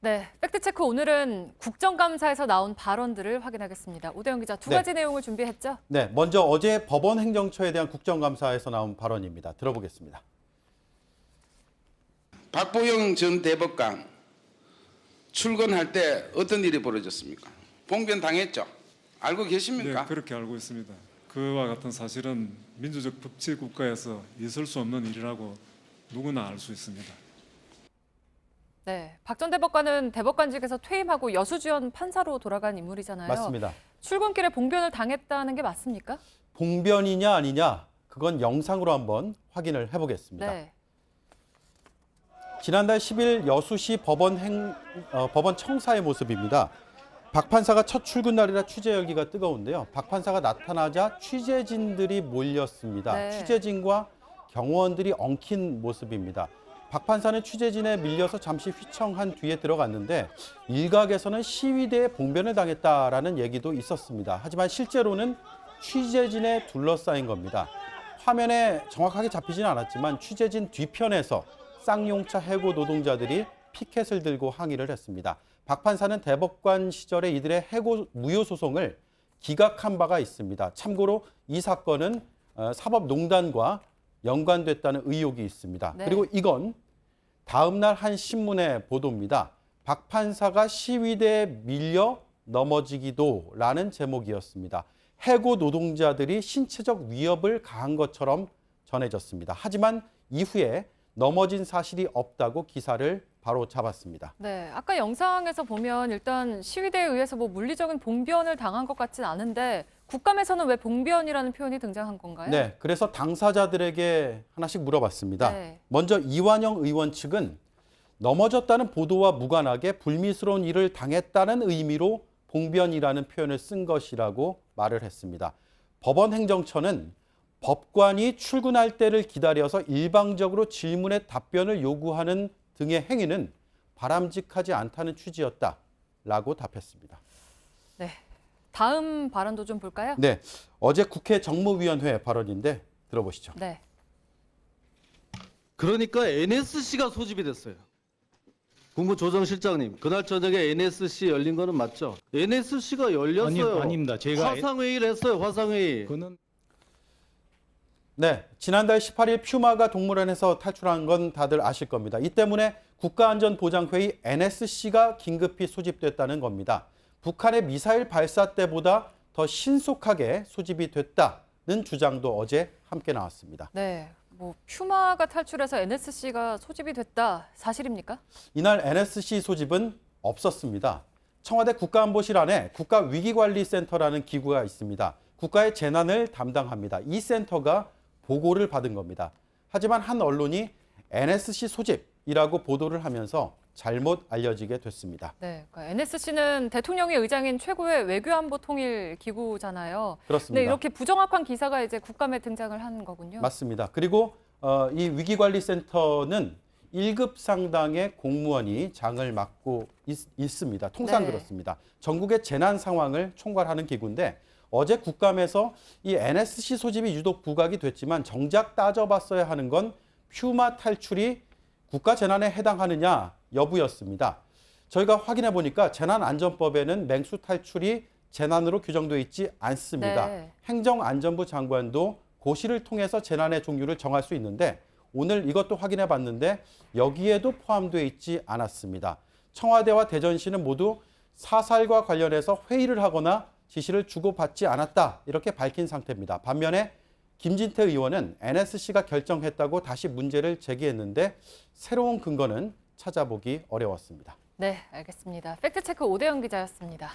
네, 팩트체크 오늘은 국정감사에서 나온 발언들을 확인하겠습니다. 오대영 기자 두 가지 내용을 준비했죠? 네, 먼저 어제 법원 행정처에 대한 국정감사에서 나온 발언입니다. 들어보겠습니다. 박보영 전 대법관 출근할 때 어떤 일이 벌어졌습니까? 봉변 당했죠? 알고 계십니까? 네, 그렇게 알고 있습니다. 그와 같은 사실은 민주적 법치 국가에서 있을 수 없는 일이라고 누구나 알 수 있습니다. 네, 박 전 대법관은 대법관직에서 퇴임하고 여수지원 판사로 돌아간 인물이잖아요. 맞습니다. 출근길에 봉변을 당했다는 게 맞습니까? 봉변이냐 아니냐, 그건 영상으로 한번 확인을 해보겠습니다. 네. 지난달 10일 여수시 법원 청사의 모습입니다. 박 판사가 첫 출근 날이라 취재 열기가 뜨거운데요. 박 판사가 나타나자 취재진들이 몰렸습니다. 네. 취재진과 경호원들이 엉킨 모습입니다. 박 판사는 취재진에 밀려서 잠시 휘청한 뒤에 들어갔는데 일각에서는 시위대에 봉변을 당했다라는 얘기도 있었습니다. 하지만 실제로는 취재진에 둘러싸인 겁니다. 화면에 정확하게 잡히지는 않았지만 취재진 뒤편에서 쌍용차 해고 노동자들이 피켓을 들고 항의를 했습니다. 박 판사는 대법관 시절에 이들의 해고 무효 소송을 기각한 바가 있습니다. 참고로 이 사건은 사법농단과 연관됐다는 의혹이 있습니다. 네. 그리고 이건 다음 날 한 신문의 보도입니다. 박 판사가 시위대에 밀려 넘어지기도라는 제목이었습니다. 해고 노동자들이 신체적 위협을 가한 것처럼 전해졌습니다. 하지만 이후에 넘어진 사실이 없다고 기사를 바로 잡았습니다. 네, 아까 영상에서 보면 일단 시위대에 의해서 물리적인 봉변을 당한 것 같진 않은데 국감에서는 왜 봉변이라는 표현이 등장한 건가요? 네, 그래서 당사자들에게 하나씩 물어봤습니다. 네. 먼저 이완영 의원 측은 넘어졌다는 보도와 무관하게 불미스러운 일을 당했다는 의미로 봉변이라는 표현을 쓴 것이라고 말을 했습니다. 법원 행정처는 법관이 출근할 때를 기다려서 일방적으로 질문에 답변을 요구하는 등의 행위는 바람직하지 않다는 취지였다라고 답했습니다. 네, 다음 발언도 좀 볼까요? 네, 어제 국회 정무위원회 발언인데 들어보시죠. 네. 그러니까 NSC가 소집이 됐어요. 국무조정실장님, 그날 저녁에 NSC 열린 거는 맞죠? NSC가 열렸어요. 아닙니다. 제가 화상회의를 했어요. 화상회의. 그는 네, 지난달 18일 퓨마가 동물원에서 탈출한 건 다들 아실 겁니다. 이 때문에 국가안전보장회의 NSC가 긴급히 소집됐다는 겁니다. 북한의 미사일 발사 때보다 더 신속하게 소집이 됐다는 주장도 어제 함께 나왔습니다. 네, 퓨마가 탈출해서 NSC가 소집이 됐다. 사실입니까? 이날 NSC 소집은 없었습니다. 청와대 국가안보실 안에 국가위기관리센터라는 기구가 있습니다. 국가의 재난을 담당합니다. 이 센터가 보고를 받은 겁니다. 하지만 한 언론이 NSC 소집이라고 보도를 하면서 잘못 알려지게 됐습니다. 네, 그러니까 NSC는 대통령의 의장인 최고의 외교안보 통일 기구잖아요. 그렇습니다. 네, 이렇게 부정확한 기사가 이제 국감에 등장을 한 거군요. 맞습니다. 그리고 이 위기관리센터는 1급 상당의 공무원이 장을 맡고 있습니다. 통상 네. 그렇습니다. 전국의 재난 상황을 총괄하는 기구인데 어제 국감에서 이 NSC 소집이 유독 부각이 됐지만 정작 따져봤어야 하는 건 퓨마 탈출이 국가재난에 해당하느냐 여부였습니다. 저희가 확인해 보니까 재난안전법에는 맹수 탈출이 재난으로 규정되어 있지 않습니다. 네. 행정안전부 장관도 고시를 통해서 재난의 종류를 정할 수 있는데 오늘 이것도 확인해 봤는데 여기에도 포함되어 있지 않았습니다. 청와대와 대전시는 모두 사살과 관련해서 회의를 하거나 지시를 주고받지 않았다 이렇게 밝힌 상태입니다. 반면에 김진태 의원은 NSC가 결정했다고 다시 문제를 제기했는데 새로운 근거는 찾아보기 어려웠습니다. 네, 알겠습니다. 팩트체크 오대영 기자였습니다.